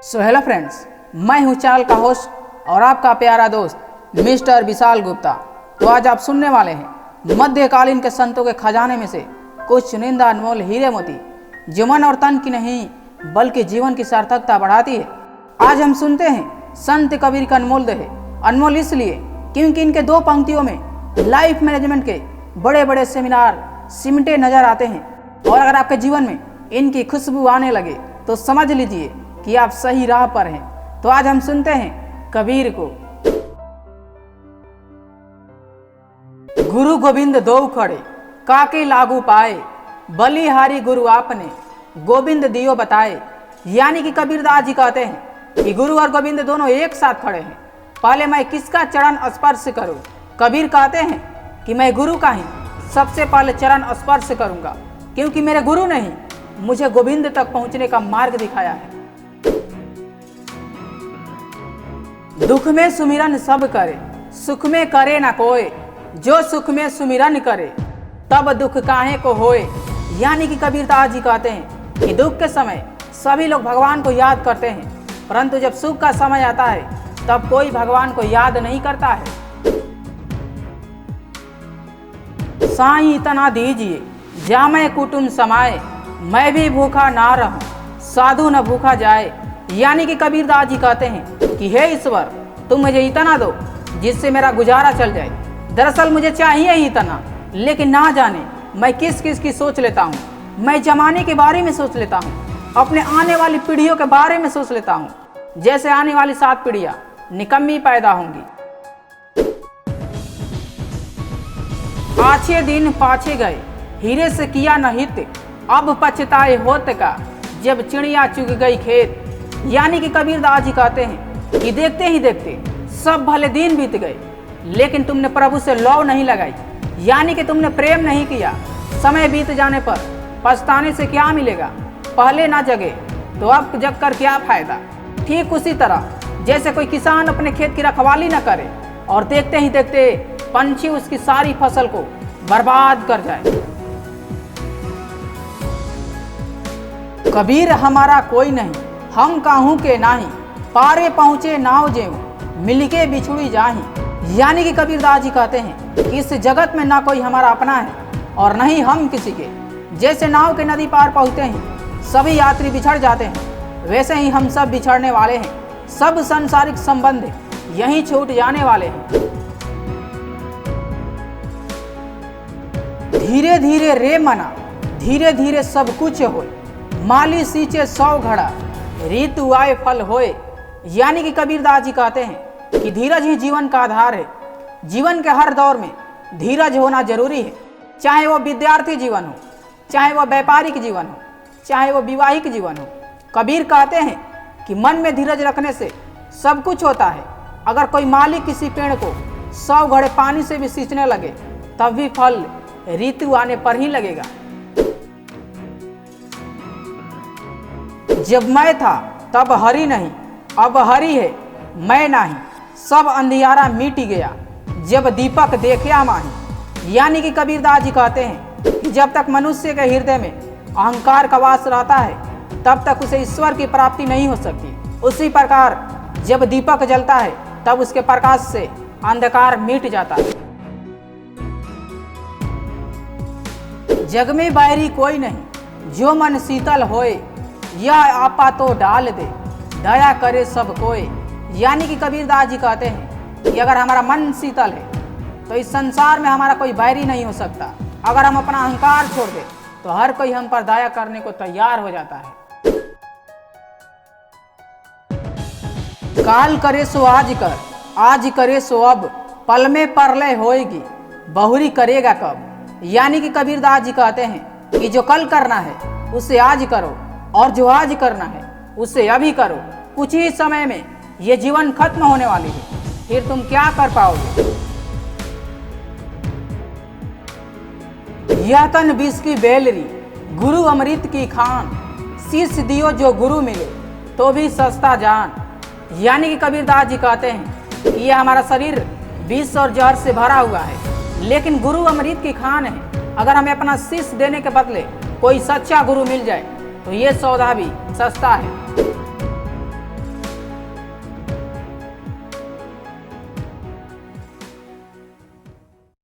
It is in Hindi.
सो हेलो फ्रेंड्स, मैं हूं चैनल का होस्ट और आपका प्यारा दोस्त मिस्टर विशाल गुप्ता। तो आज आप सुनने वाले हैं मध्यकालीन के संतों के खजाने में से कुछ चुनिंदा अनमोल हीरे मोती जो मन और तन की नहीं बल्कि जीवन की सार्थकता बढ़ाती है। आज हम सुनते हैं संत कबीर का अनमोल दोहे। अनमोल इसलिए क्योंकि इनके दो पंक्तियों में लाइफ मैनेजमेंट के बड़े बड़े सेमिनार सिमटे नजर आते हैं और अगर आपके जीवन में इनकी खुशबू आने लगे तो समझ लीजिए कि आप सही राह पर हैं। तो आज हम सुनते हैं कबीर को। गुरु गोविंद दो खड़े काके लागू पाए, बलिहारी गुरु आपने गोविंद दियो बताए। यानी कि कबीरदास जी कहते हैं कि गुरु और गोविंद दोनों एक साथ खड़े हैं। पहले मैं किसका चरण स्पर्श करूं? कबीर कहते हैं कि मैं गुरु का ही सबसे पहले चरण स्पर्श करूंगा, क्योंकि मेरे गुरु ने ही मुझे गोविंद तक पहुंचने का मार्ग दिखाया है। दुख में सुमिरन सब करे, सुख में करे ना कोई, जो सुख में सुमिरन करे तब दुख काहे को होए। यानी कि कबीरदास जी कहते हैं कि दुख के समय सभी लोग भगवान को याद करते हैं, परंतु जब सुख का समय आता है तब कोई भगवान को याद नहीं करता है। साईं इतना दीजिए जामे कुटुंब समाए, मैं भी भूखा ना रहूं साधु न भूखा जाए। यानी कि कबीरदास जी कहते हैं कि हे ईश्वर, तुम मुझे इतना दो जिससे मेरा गुजारा चल जाए। दरअसल मुझे चाहिए ही इतना, लेकिन ना जाने मैं किस किस की सोच लेता हूँ। मैं जमाने के बारे में सोच लेता हूँ, अपने आने वाली पीढ़ियों के बारे में सोच लेता हूँ, जैसे आने वाली 7 पीढ़ियाँ निकम्मी पैदा होंगी। आछे दिन पाछे गए, हीरे से किया न हित, अब पछताए होत का जब चिड़िया चुग गई खेत। यानी कि कबीरदास जी कहते हैं कि देखते ही देखते सब भले दिन बीत गए, लेकिन तुमने प्रभु से लौ नहीं लगाई, यानी कि तुमने प्रेम नहीं किया। समय बीत जाने पर पछताने से क्या मिलेगा? पहले ना जगे तो अब जग कर क्या फायदा। ठीक उसी तरह जैसे कोई किसान अपने खेत की रखवाली न करे और देखते ही देखते पंछी उसकी सारी फसल को बर्बाद कर जाए। कबीर हमारा कोई नहीं, हम काहू के नाही, पारे पहुँचे नाव जेऊ मिलके बिछुड़ी जाही। यानी कि कबीरदास जी कहते हैं कि इस जगत में ना कोई हमारा अपना है और नहीं हम किसी के। जैसे नाव के नदी पार पहुँचते हैं सभी यात्री बिछड़ जाते हैं, वैसे ही हम सब बिछड़ने वाले हैं। सब सांसारिक संबंध यहीं छूट जाने वाले हैं। धीरे धीरे रे मना, धीरे धीरे सब कुछ होए, माली सींचे 100 घड़ा, ऋतु आए फल होए। यानी कि कबीरदास जी कहते हैं कि धीरज ही जीवन का आधार है। जीवन के हर दौर में धीरज होना जरूरी है, चाहे वो विद्यार्थी जीवन हो, चाहे वो व्यापारिक जीवन हो, चाहे वो विवाहिक जीवन हो। कबीर कहते हैं कि मन में धीरज रखने से सब कुछ होता है। अगर कोई माली किसी पेड़ को 100 घड़े पानी से भी सींचने लगे तब भी फल ऋतु आने पर ही लगेगा। जब मैं था तब हरि नहीं, अब हरि है मैं नहीं, सब अंधियारा मिट गया जब दीपक देखा माही। यानी कि कबीरदास जी कहते हैं कि जब तक मनुष्य के हृदय में अहंकार का वास रहता है तब तक उसे ईश्वर की प्राप्ति नहीं हो सकती। उसी प्रकार जब दीपक जलता है तब उसके प्रकाश से अंधकार मिट जाता है। जग में बैरी कोई नहीं, जो मन शीतल होए, यह आपा तो डाल दे, दया करे सब कोई। यानी कि कबीरदास जी कहते हैं कि अगर हमारा मन शीतल है तो इस संसार में हमारा कोई बैरी नहीं हो सकता। अगर हम अपना अहंकार छोड़ दें तो हर कोई हम पर दया करने को तैयार हो जाता है। काल करे सो आज कर, आज करे सो अब, पल में परलय होएगी, बहुरी करेगा कब। यानी कि कबीरदास जी कहते हैं कि जो कल करना है उसे आज करो और जो आज करना है उसे अभी करो। कुछ ही समय में ये जीवन खत्म होने वाली है, फिर तुम क्या कर पाओगे। यह तन विष की बेलरी, गुरु अमृत की खान, शीश दियो जो गुरु मिले तो भी सस्ता जान। यानी कि कबीरदास जी कहते हैं कि यह हमारा शरीर विष और जहर से भरा हुआ है, लेकिन गुरु अमृत की खान है। अगर हमें अपना शीश देने के बदले कोई सच्चा गुरु मिल जाए तो ये सौदा भी सस्ता है।